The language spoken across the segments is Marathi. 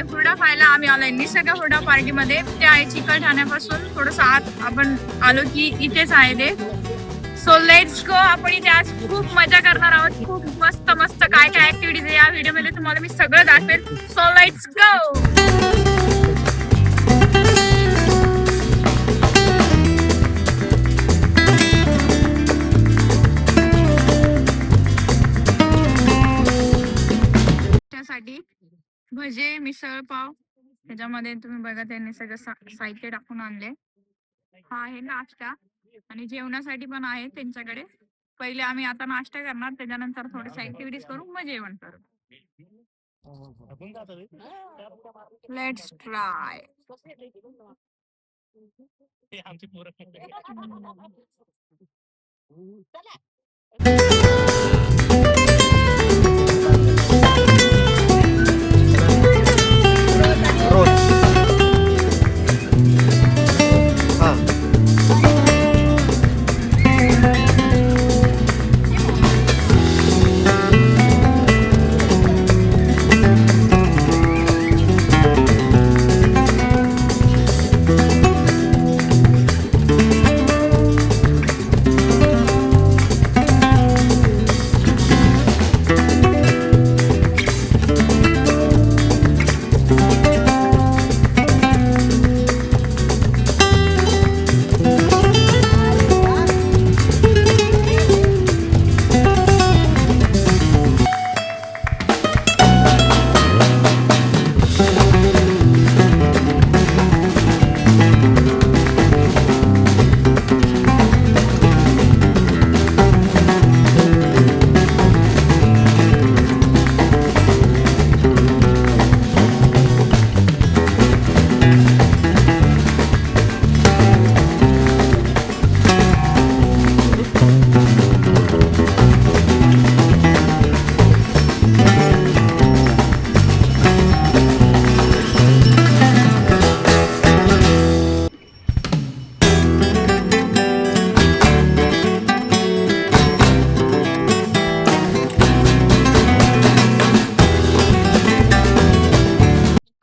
हुरडा खायला आम्ही आलोय निसर्ग हुरडा पार्टीमध्ये. ते आहे चिकलठाण्यापासून थोडस आत आपण आलो की इथेच आहे ते. So let's go. आपण इथे आज खूप मजा करणार आहोत. खूप मस्त मस्त काय काय ऍक्टिव्हिटीज आहे या व्हिडिओ मध्ये तुम्हाला मी सगळं दाखवेल. So let's go. त्यासाठी भजे मिसळ पाव त्याच्यामध्ये तुम्ही बघा त्यांनी सगळं साहित्य टाकून आणले. हा आहे नाश्ता आणि जेवणासाठी पण आहे त्यांच्याकडे. पहिले आम्ही आता नाश्ता करणार त्याच्यानंतर थोडेसे ऍक्टिव्हिटीज करू मग जेवण करू. Let's try.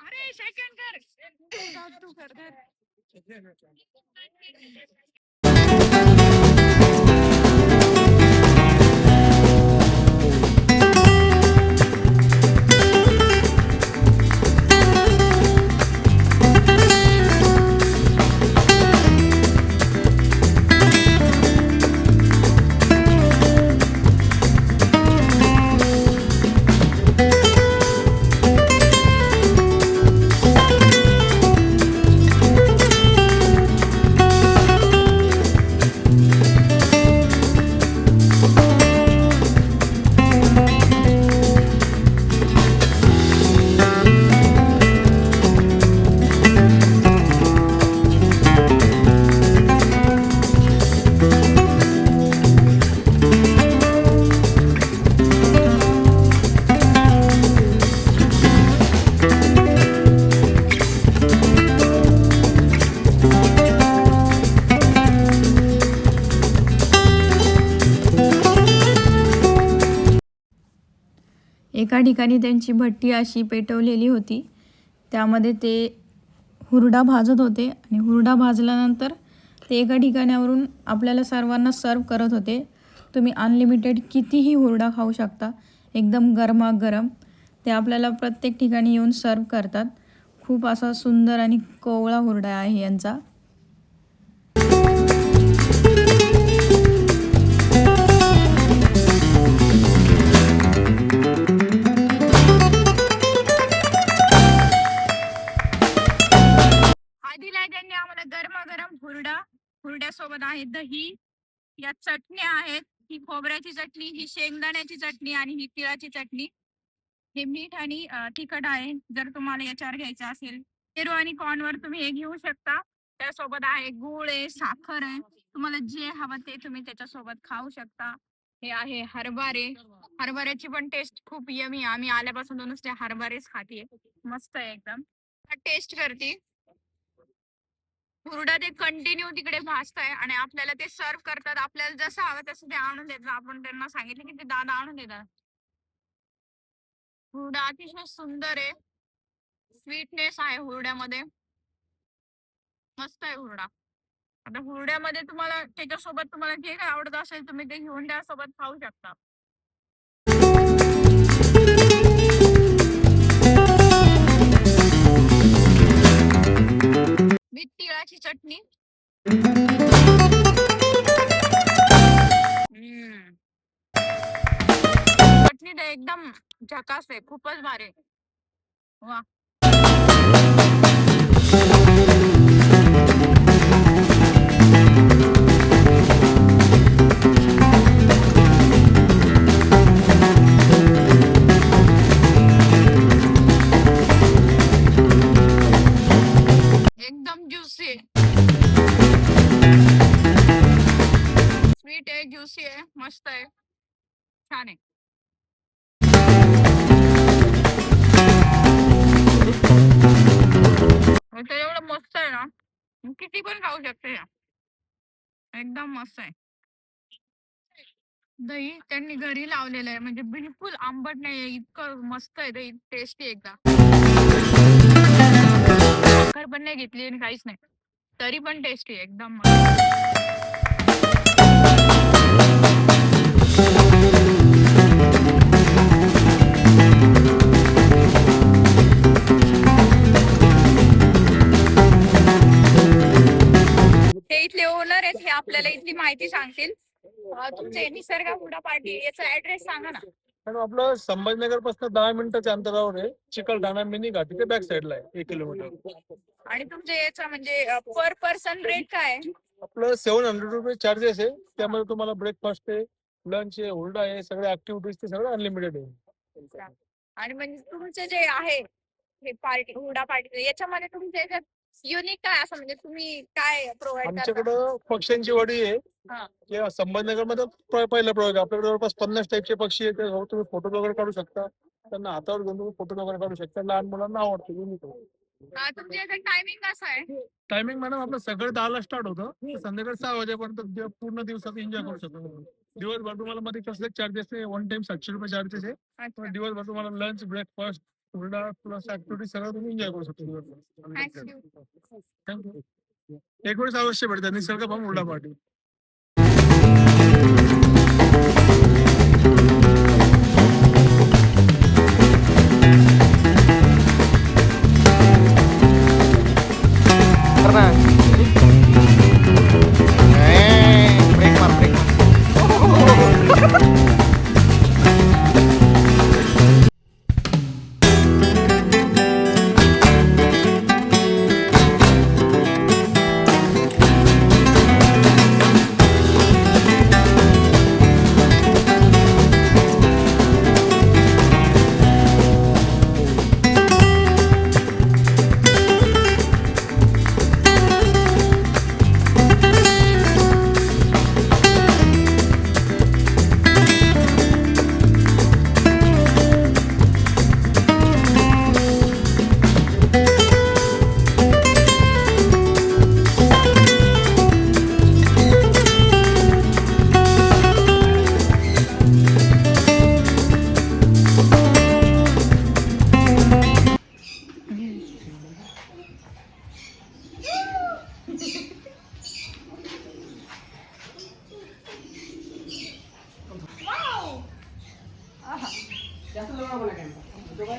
अरे सेकंड कर तू कर. एका ठिकाणी त्यांची भट्टी अशी पेटवलेली होती. त्यामध्ये ते हुरडा भाजत होते आणि हुरडा भाजल्यानंतर ते एका ठिकाणावरून आपल्याला सर्वांना सर्व करत होते. तुम्ही अनलिमिटेड कितीही हुरडा खाऊ शकता. एकदम गरमागरम ते आपल्याला प्रत्येक ठिकाणी येऊन सर्व करतात. खूप असा सुंदर आणि कोवळा हुरडा आहे यांचा. दिलाय त्यांनी आम्हाला गरमागरम हुरड्यासोबत आहे दही, या चटण्या आहेत. ही खोबऱ्याची चटणी, ही शेंगदाण्याची चटणी आणि ही तिळाची चटणी. हे मीठ आणि तिखट आहे. जर तुम्हाला याच्यावर घ्यायचं असेल पेरू आणि कॉर्नवर तुम्ही हे घेऊ शकता. त्यासोबत आहे गुळ आहे, साखर आहे. तुम्हाला जे हवं ते तुम्ही त्याच्यासोबत खाऊ शकता. हे आहे हरभरे. हरभऱ्याची पण टेस्ट खूप यमी. आम्ही आल्यापासून नुसते हरभरेच खातीये. मस्त आहे एकदम. टेस्ट करते. हुरडा ते कंटिन्यू तिकडे भाजताय आणि आपल्याला ते सर्व करतात. आपल्याला जसं हवं तसं ते आणून देतात. आपण त्यांना सांगितलं की ते दादा आणून देतात. हुरडा अतिशय सुंदर आहे. स्वीटनेस आहे हुरड्यामध्ये. मस्त आहे हुरडा. आता हुरड्यामध्ये तुम्हाला त्याच्यासोबत तुम्हाला जे काही आवडत असेल तुम्ही ते हुरड्यासोबत खाऊ शकता. विथ तिळाची चटणी. चटणी तर एकदम झकास आहे, खूपच भारी आहे. वा. एकदम ज्युसी आहे. स्वीट आहे, ज्युसी आहे, मस्त आहे, छान आहे. तर एवढं मस्त आहे ना, किती पण खाऊ शकते. एकदम मस्त आहे. दही त्यांनी घरी लावलेलं आहे, म्हणजे बिलकुल आंबट नाही आहे, इतकं मस्त आहे दही, टेस्टी एकदा. साखर पण नाही घेतली आणि काहीच नाही, तरी पण टेस्टी आहे, एकदम मस्त. हे इथले ओनर आहेत, हे आपल्याला इथली माहिती सांगतील. तुमचे निसर्ग हुरडा पार्टी याचा ऍड्रेस सांगा ना. आपलं संभाजीनगर पासून 10 मिनिटाच्या अंतरावर आहे. चिकलठाणा मिनी घाटीच्या बॅक साईडला आहे, 1 किलोमीटर. आणि तुमच्या याचा म्हणजे पर पर्सन रेट काय आहे? आपलं 700 रुपये चार्जेस आहे. त्यामध्ये तुम्हाला ब्रेकफास्ट आहे, लंच आहे, हुरडा आहे, सगळे ऍक्टिव्हिटीज ते सगळं अनलिमिटेड आहे. आणि म्हणजे तुमचे जे आहे हे पार्टी हुरडा पार्टी याच्यामध्ये तुमच्या याच्यात युनिक काय असं म्हणजे तुम्ही काय प्रोव्हाइड करता? आमच्याकडं पक्ष्यांची वडी आहे. किंवा संभाजीनगर मध्ये पहिला प्रयोग आहे. आपल्याकडे जवळपास 50 टाईपचे पक्षी आहेत. त्याच्यावर तुम्ही फोटो वगैरे काढू शकता. त्यांना हातावर घेऊन तुम्ही फोटो वगैरे काढू शकता. लहान मुलांना आवडतं. तुमच्या याचा टायमिंग कसं आहे? टायमिंग मॅडम आपलं सगळं 10ला स्टार्ट होतं. संध्याकाळी 6 वाजेपर्यंत पूर्ण दिवसात एन्जॉय करू शकतो. दिवसभर तुम्हाला मध्ये कसले चार्जेस आहे, वन टाइम 700 रुपये चार्जेस आहे. दिवसभर तुम्हाला लंच, ब्रेकफास्ट, हुरडा प्लस ऍक्टिव्हिटी सगळं तुम्ही एन्जॉय करू शकतो. थँक्यू. एक वेळेस अवश्य भेटतात निसर्ग फार्म हुरडा पार्टी.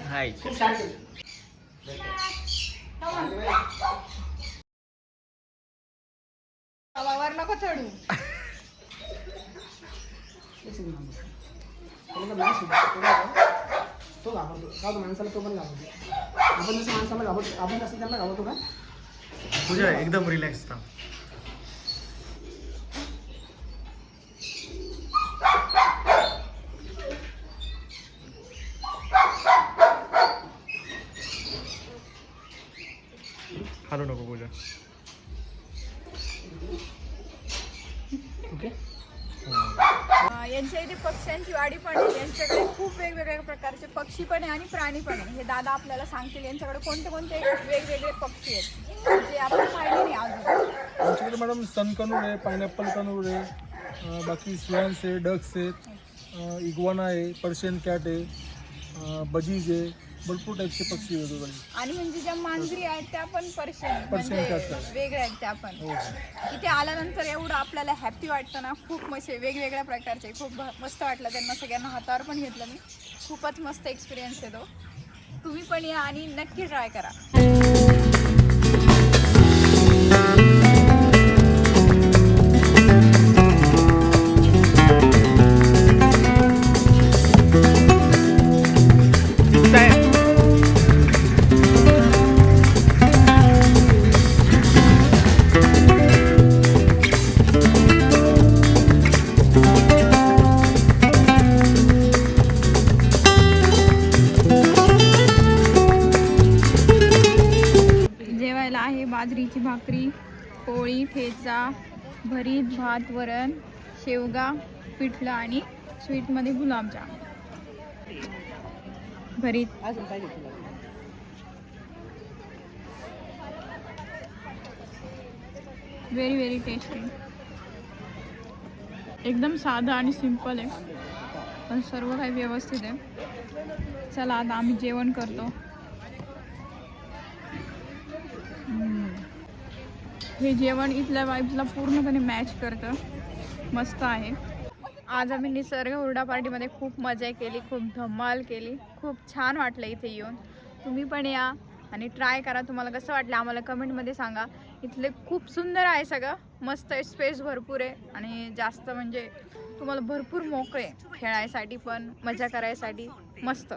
हाय वर नको चढू. तो घाबरतो का माणसाला, तो पण घाबरतो. आपण जसं माणसाला घाबरतो, आपण कसं त्यांना घाबरतो का? पूजा एकदम रिलॅक्स था. हालू नको पूजा. ओके. यांच्या इथे पक्ष्यांची वाडी पण आहे. यांच्याकडे खूप वेगवेगळ्या प्रकारचे पक्षी पण आहे आणि प्राणी पण आहे. हे दादा आपल्याला सांगतील यांच्याकडे कोणते कोणते वेगवेगळे पक्षी आहेत जे आपण पाहिले नाही अजून. आमच्याकडे मॅडम सनकनूर आहे, पायनॅपल कनूर आहे, बाकी स्वॅन्स आहे, डक्स आहेत, इग्वाना आहे, पर्शियन कॅट आहे, बजीज आहे, भरपूर टाईपचे पक्षी वेगवेगळे. आणि म्हणजे ज्या मांजरी आहेत त्या पण पर्शियन पर्शियन म्हणजे cats आहेत. वेगळ्या आहेत त्या पण. हो. इथे आल्यानंतर एवढं आपल्याला हॅपी वाटतं ना, खूप मस्त वेगवेगळ्या प्रकारचे खूप मस्त वाटलं त्यांना सगळ्यांना हातावर पण घेतलं मी. खूपच मस्त एक्सपिरियन्स आहे तो. तुम्ही पण या आणि नक्की ट्राय करा. जेवायला आहे बाजरीची भाकरी, पोळी, ठेचा, भरीत, भात, वरण, शेवगा, पिठलं आणि स्वीटमध्ये गुलाबजाम. भरीत अजून पाहिजे तुला. Very very tasty. एकदम साधं आणि सिंपल आहे पण सर्व काही व्यवस्थित आहे. चला आता आम्ही जेवण करतो. हे जेवण इथल्या वाईब्सला पूर्णपणे मॅच करतं. मस्त आहे. आज आम्ही निसर्ग हुरडा पार्टीमध्ये खूप मजा केली, खूप धमाल केली. खूप छान वाटलं इथे येऊन. तुम्ही पण या आणि ट्राय करा. तुम्हाला कसं वाटलं आम्हाला कमेंटमध्ये सांगा. इथले खूप सुंदर आहे सगळं. मस्त आहे, स्पेस भरपूर आहे आणि जास्त म्हणजे तुम्हाला भरपूर मोकळे खेळायसाठी पण मजा करायसाठी मस्त.